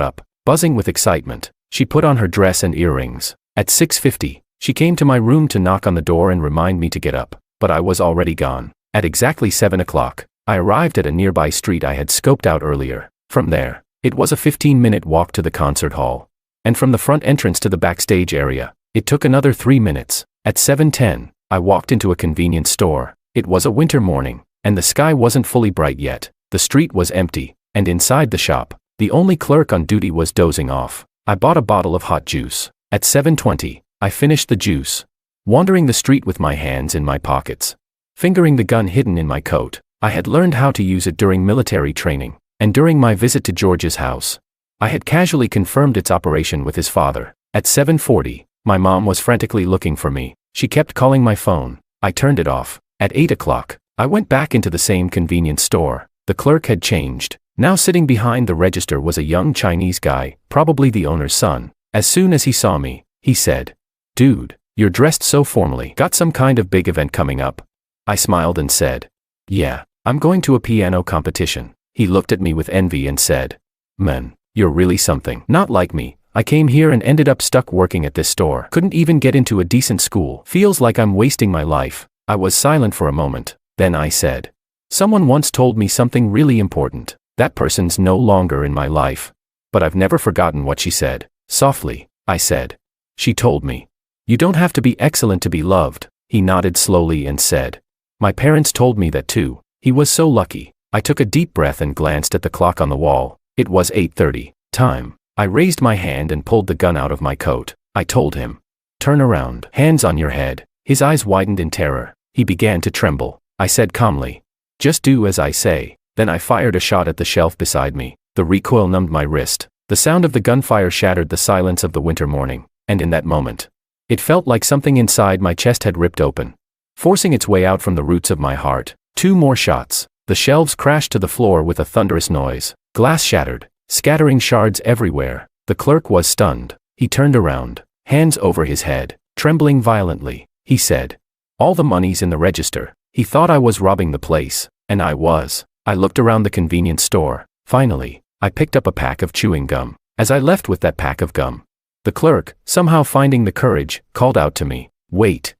up, buzzing with excitement. She put on her dress and earrings. At 6:50, she came to my room to knock on the door and remind me to get up, but I was already gone. At exactly 7 o'clock, I arrived at a nearby street I had scoped out earlier. From there, it was a 15-minute walk to the concert hall. And from the front entrance to the backstage area, it took another 3 minutes. At 7:10, I walked into a convenience store. It was a winter morning, and the sky wasn't fully bright yet. The street was empty, and inside the shop, the only clerk on duty was dozing off. I bought a bottle of hot juice. At 7:20, I finished the juice. Wandering the street with my hands in my pockets, fingering the gun hidden in my coat, I had learned how to use it during military training, and during my visit to George's house. I had casually confirmed its operation with his father. At 7:40, my mom was frantically looking for me. She kept calling my phone. I turned it off. At 8 o'clock, I went back into the same convenience store. The clerk had changed. Now sitting behind the register was a young Chinese guy, probably the owner's son. As soon as he saw me, he said, "Dude, you're dressed so formally. Got some kind of big event coming up?" I smiled and said, "Yeah, I'm going to a piano competition." He looked at me with envy and said, "Man, you're really something. Not like me. I came here and ended up stuck working at this store. Couldn't even get into a decent school. Feels like I'm wasting my life." I was silent for a moment. Then I said, "Someone once told me something really important. That person's no longer in my life. But I've never forgotten what she said. Softly, I said. She told me. You don't have to be excellent to be loved. He nodded slowly and said. My parents told me that too. He was so lucky. I took a deep breath and glanced at the clock on the wall. It was 8:30. Time. I raised my hand and pulled the gun out of my coat. I told him. Turn around. Hands on your head. His eyes widened in terror. He began to tremble. I said calmly. Just do as I say. Then I fired a shot at the shelf beside me. The recoil numbed my wrist. The sound of the gunfire shattered the silence of the winter morning. And in that moment, it felt like something inside my chest had ripped open, forcing its way out from the roots of my heart. 2 more shots. The shelves crashed to the floor with a thunderous noise. Glass shattered, scattering shards everywhere. The clerk was stunned. He turned around, hands over his head, trembling violently. He said, all the money's in the register. He thought I was robbing the place, and I was. I looked around the convenience store. Finally, I picked up a pack of chewing gum. As I left with that pack of gum, the clerk, somehow finding the courage, called out to me, wait.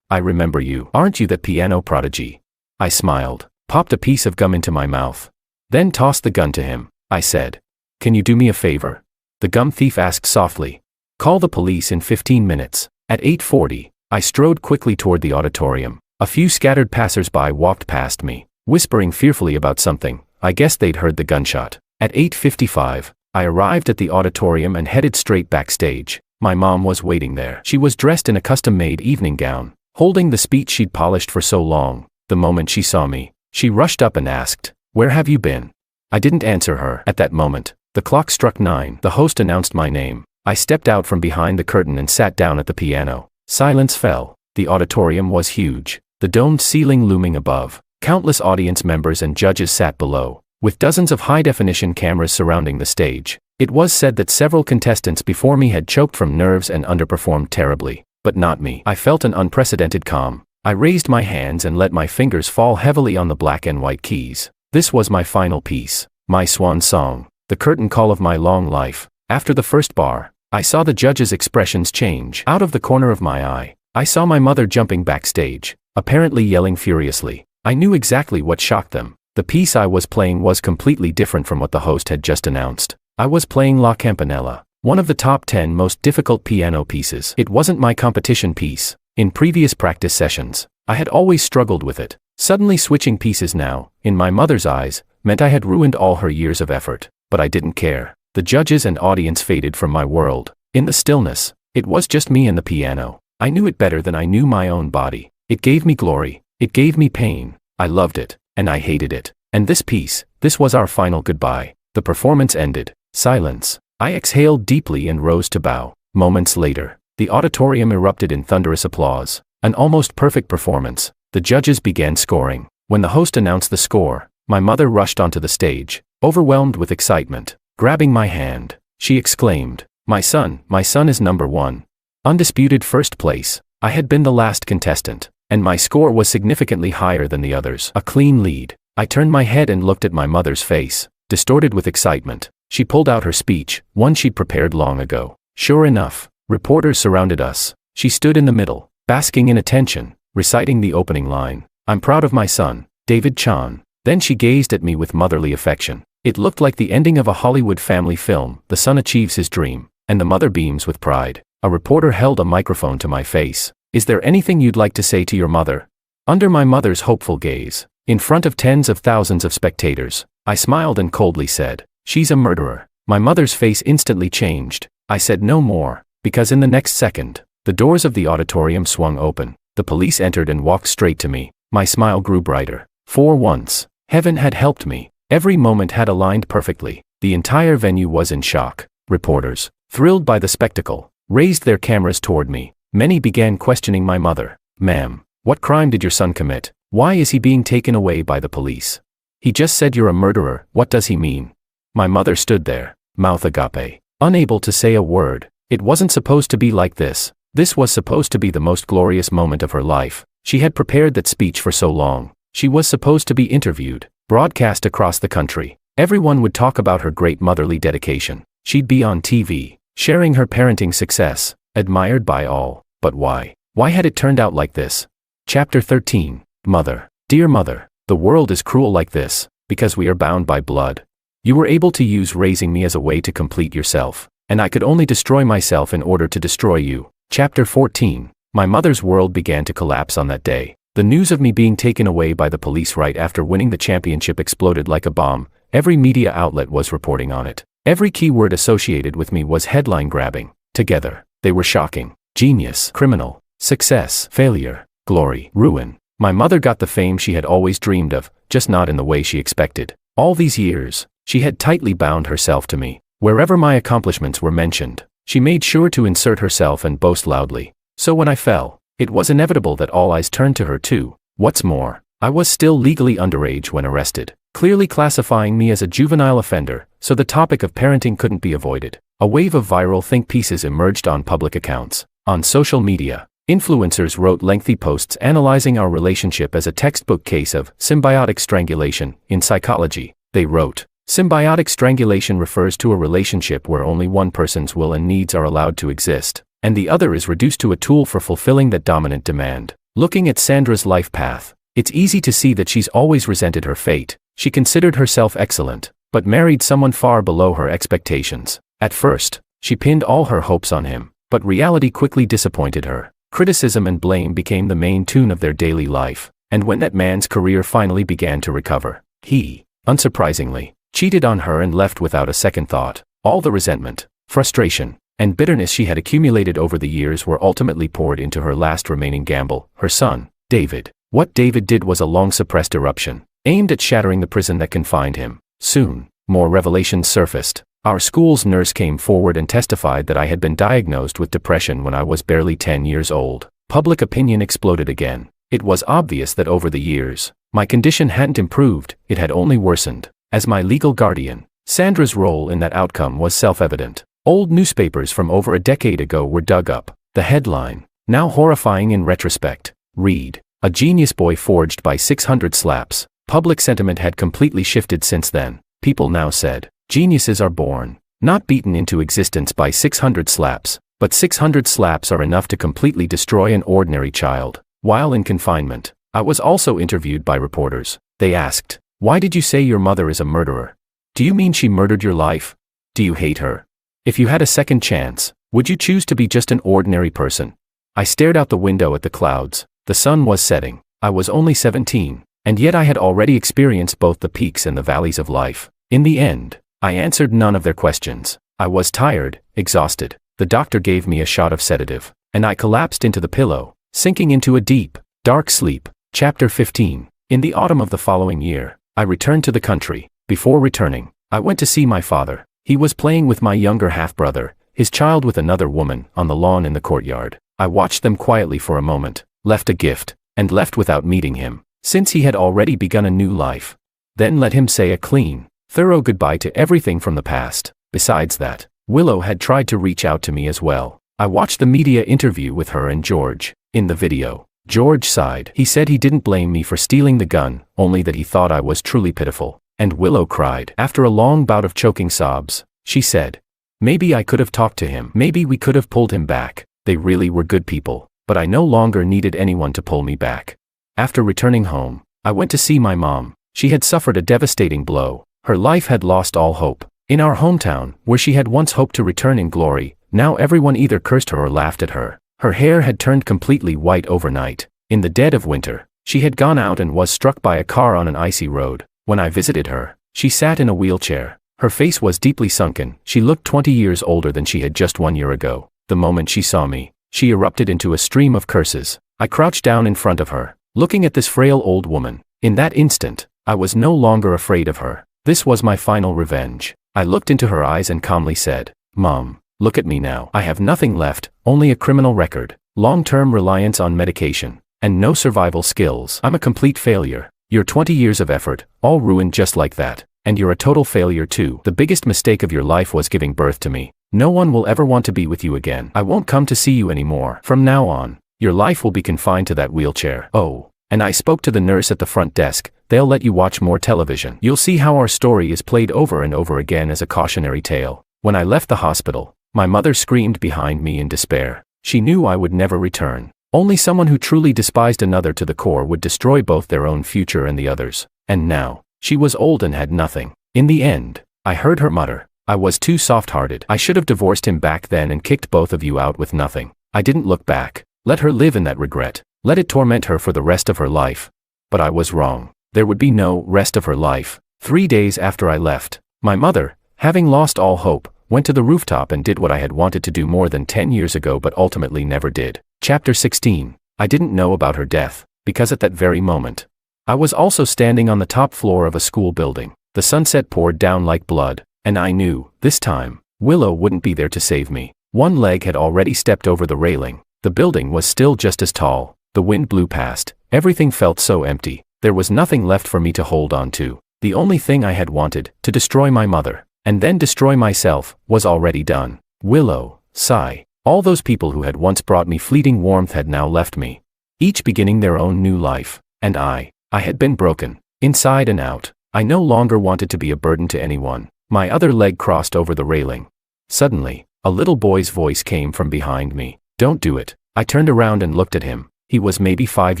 I remember you. Aren't you that piano prodigy? I smiled, popped a piece of gum into my mouth, then tossed the gun to him. I said, can you do me a favor? The gum thief asked softly. Call the police in 15 minutes. At 8:40, I strode quickly toward the auditorium. A few scattered passers-by walked past me, whispering fearfully about something. I guess they'd heard the gunshot. At 8:55, I arrived at the auditorium and headed straight backstage. My mom was waiting there. She was dressed in a custom-made evening gown, holding the speech she'd polished for so long. The moment she saw me, she rushed up and asked, where have you been? I didn't answer her. At that moment, the clock struck 9. The host announced my name. I stepped out from behind the curtain and sat down at the piano. Silence fell. The auditorium was huge, the domed ceiling looming above. Countless audience members and judges sat below, with dozens of high-definition cameras surrounding the stage. It was said that several contestants before me had choked from nerves and underperformed terribly, but not me. I felt an unprecedented calm. I raised my hands and let my fingers fall heavily on the black and white keys. This was my final piece, my swan song, the curtain call of my long life. After the first bar, I saw the judges' expressions change. Out of the corner of my eye, I saw my mother jumping backstage, apparently yelling furiously. I knew exactly what shocked them. The piece I was playing was completely different from what the host had just announced. I was playing La Campanella, one of the top 10 most difficult piano pieces. It wasn't my competition piece. In previous practice sessions, I had always struggled with it. Suddenly switching pieces now, in my mother's eyes, meant I had ruined all her years of effort. But I didn't care. The judges and audience faded from my world. In the stillness, it was just me and the piano. I knew it better than I knew my own body. It gave me glory. It gave me pain. I loved it, and I hated it. And this piece, this was our final goodbye. The performance ended. Silence. I exhaled deeply and rose to bow. Moments later, the auditorium erupted in thunderous applause. An almost perfect performance. The judges began scoring. When the host announced the score, my mother rushed onto the stage, overwhelmed with excitement. Grabbing my hand, she exclaimed, my son is number 1. Undisputed first place. I had been the last contestant, and my score was significantly higher than the others. A clean lead. I turned my head and looked at my mother's face, distorted with excitement. She pulled out her speech, one she'd prepared long ago. Sure enough, reporters surrounded us. She stood in the middle, basking in attention, reciting the opening line. I'm proud of my son, David Chan. Then she gazed at me with motherly affection. It looked like the ending of a Hollywood family film. The son achieves his dream, and the mother beams with pride. A reporter held a microphone to my face. Is there anything you'd like to say to your mother? Under my mother's hopeful gaze, in front of tens of thousands of spectators, I smiled and coldly said, she's a murderer. My mother's face instantly changed. I said no more, because in the next second, the doors of the auditorium swung open. The police entered and walked straight to me. My smile grew brighter. For once, heaven had helped me. Every moment had aligned perfectly. The entire venue was in shock. Reporters, thrilled by the spectacle, raised their cameras toward me. Many began questioning my mother. Ma'am, what crime did your son commit? Why is he being taken away by the police? He just said you're a murderer. What does he mean? My mother stood there, mouth agape, unable to say a word. It wasn't supposed to be like this. This was supposed to be the most glorious moment of her life. She had prepared that speech for so long. She was supposed to be interviewed, broadcast across the country. Everyone would talk about her great motherly dedication. She'd be on TV, sharing her parenting success, admired by all. But why? Why had it turned out like this? Chapter 13. Mother. Dear mother, the world is cruel like this. because we are bound by blood. You were able to use raising me as a way to complete yourself, and I could only destroy myself in order to destroy you. Chapter 14. My mother's world began to collapse on that day. The news of me being taken away by the police right after winning the championship exploded like a bomb. Every media outlet was reporting on it. Every keyword associated with me was headline grabbing. Together, they were shocking. Genius, criminal, success, failure, glory, ruin. My mother got the fame she had always dreamed of, just not in the way she expected. All these years, she had tightly bound herself to me. Wherever my accomplishments were mentioned, she made sure to insert herself and boast loudly. So when I fell, it was inevitable that all eyes turned to her too. What's more, I was still legally underage when arrested, clearly classifying me as a juvenile offender, so the topic of parenting couldn't be avoided. A wave of viral think pieces emerged on public accounts. On social media, influencers wrote lengthy posts analyzing our relationship as a textbook case of symbiotic strangulation. In psychology, they wrote, symbiotic strangulation refers to a relationship where only one person's will and needs are allowed to exist, and the other is reduced to a tool for fulfilling that dominant demand. Looking at Sandra's life path, it's easy to see that she's always resented her fate. She considered herself excellent, but married someone far below her expectations. At first, she pinned all her hopes on him, but reality quickly disappointed her. Criticism and blame became the main tune of their daily life, and when that man's career finally began to recover, he, unsurprisingly, cheated on her and left without a second thought. All the resentment, frustration, and bitterness she had accumulated over the years were ultimately poured into her last remaining gamble, her son, David. What David did was a long-suppressed eruption, aimed at shattering the prison that confined him. Soon, more revelations surfaced. Our school's nurse came forward and testified that I had been diagnosed with depression when I was barely 10 years old. Public opinion exploded again. It was obvious that over the years, my condition hadn't improved, it had only worsened. As my legal guardian, Sandra's role in that outcome was self-evident. Old newspapers from over a decade ago were dug up. The headline, now horrifying in retrospect, read, "A genius boy forged by 600 slaps." Public sentiment had completely shifted since then. People now said, geniuses are born, not beaten into existence by 600 slaps, but 600 slaps are enough to completely destroy an ordinary child. While in confinement, I was also interviewed by reporters. They asked, "Why did you say your mother is a murderer? Do you mean she murdered your life? Do you hate her? If you had a second chance, would you choose to be just an ordinary person?" I stared out the window at the clouds. The sun was setting. I was only 17, and yet I had already experienced both the peaks and the valleys of life. In the end, I answered none of their questions. I was tired, exhausted. The doctor gave me a shot of sedative, and I collapsed into the pillow, sinking into a deep, dark sleep. Chapter 15. In the autumn of the following year, I returned to the country. Before returning, I went to see my father. He was playing with my younger half-brother, his child with another woman, on the lawn in the courtyard. I watched them quietly for a moment, left a gift, and left without meeting him, since he had already begun a new life. Then let him say a clean, thorough goodbye to everything from the past. Besides that, Willow had tried to reach out to me as well. I watched the media interview with her and George. In the video, George sighed. He said he didn't blame me for stealing the gun, only that he thought I was truly pitiful. And Willow cried. After a long bout of choking sobs, she said, "Maybe I could have talked to him. Maybe we could have pulled him back. They really were good people, but I no longer needed anyone to pull me back." After returning home, I went to see my mom. She had suffered a devastating blow. Her life had lost all hope. In our hometown, where she had once hoped to return in glory, now everyone either cursed her or laughed at her. Her hair had turned completely white overnight. In the dead of winter, she had gone out and was struck by a car on an icy road. When I visited her, she sat in a wheelchair. Her face was deeply sunken. She looked 20 years older than she had just 1 year ago. The moment she saw me, she erupted into a stream of curses. I crouched down in front of her, looking at this frail old woman. In that instant, I was no longer afraid of her. This was my final revenge. I looked into her eyes and calmly said, "Mom, look at me now. I have nothing left, only a criminal record, long-term reliance on medication, and no survival skills. I'm a complete failure. Your 20 years of effort, all ruined just like that. And you're a total failure too. The biggest mistake of your life was giving birth to me. No one will ever want to be with you again. I won't come to see you anymore. From now on, your life will be confined to that wheelchair. Oh." And I spoke to the nurse at the front desk. "They'll let you watch more television. You'll see how our story is played over and over again as a cautionary tale." When I left the hospital, my mother screamed behind me in despair. She knew I would never return. Only someone who truly despised another to the core would destroy both their own future and the others. And now, She was old and had nothing. In the end, I heard her mutter, "I was too soft-hearted. I should have divorced him back then and kicked both of you out with nothing." I didn't look back. Let her live in that regret. Let it torment her for the rest of her life. But I was wrong. There would be no rest of her life. 3 days after I left, my mother, having lost all hope, went to the rooftop and did what I had wanted to do more than 10 years ago but ultimately never did. Chapter 16. I didn't know about her death, because at that very moment, I was also standing on the top floor of a school building. The sunset poured down like blood, and I knew, this time, Willow wouldn't be there to save me. One leg had already stepped over the railing. The building was still just as tall. The wind blew past. Everything felt so empty. There was nothing left for me to hold on to. The only thing I had wanted, to destroy my mother, and then destroy myself, was already done. Willow, sigh. All those people who had once brought me fleeting warmth had now left me, each beginning their own new life. And I had been broken, inside and out. I no longer wanted to be a burden to anyone. My other leg crossed over the railing. Suddenly, a little boy's voice came from behind me. "Don't do it." I turned around and looked at him. He was maybe 5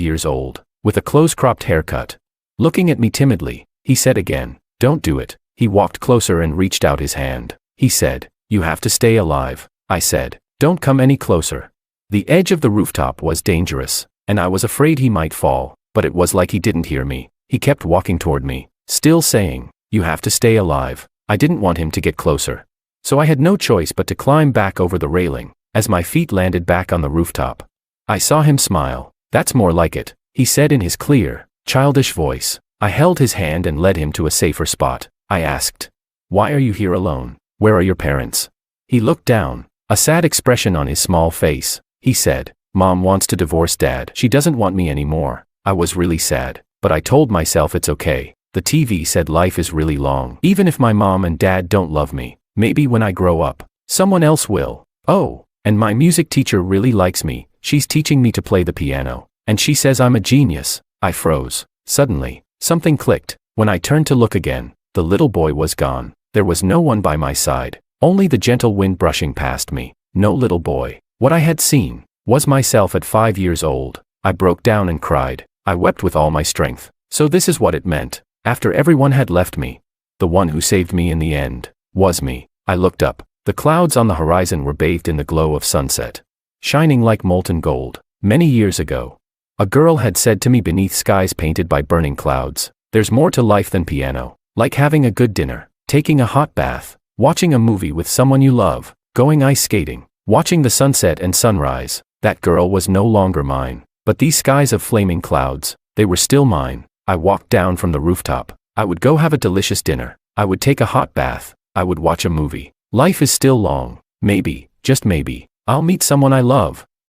years old, with a close-cropped haircut. Looking at me timidly, he said again, "Don't do it." He walked closer and reached out his hand. He said, "You have to stay alive." I said, "Don't come any closer." The edge of the rooftop was dangerous, and I was afraid he might fall, but it was like he didn't hear me. He kept walking toward me, still saying, "You have to stay alive." I didn't want him to get closer, so I had no choice but to climb back over the railing. As my feet landed back on the rooftop, I saw him smile. "That's more like it," he said in his clear, childish voice. I held his hand and led him to a safer spot. I asked, "Why are you here alone? Where are your parents?" He looked down, a sad expression on his small face. He said, "Mom wants to divorce Dad. She doesn't want me anymore." I was really sad, but I told myself it's okay. The TV said life is really long. Even if my mom and dad don't love me, maybe when I grow up, someone else will. Oh, and my music teacher really likes me. She's teaching me to play the piano, and she says I'm a genius. I froze. Suddenly, something clicked. When I turned to look again, the little boy was gone. There was no one by my side, only the gentle wind brushing past me. No little boy. What I had seen was myself at 5 years old. I broke down and cried. I wept with all my strength. So this is what it meant. After everyone had left me, the one who saved me in the end was me. I looked up. The clouds on the horizon were bathed in the glow of sunset, shining like molten gold. Many years ago, a girl had said to me beneath skies painted by burning clouds, "There's more to life than piano. Like having a good dinner, taking a hot bath, watching a movie with someone you love, going ice skating, watching the sunset and sunrise." That girl was no longer mine, but these skies of flaming clouds, they were still mine. I walked down from the rooftop. I would go have a delicious dinner. I would take a hot bath. I would watch a movie. Life is still long. Maybe, just maybe, I'll meet someone I love.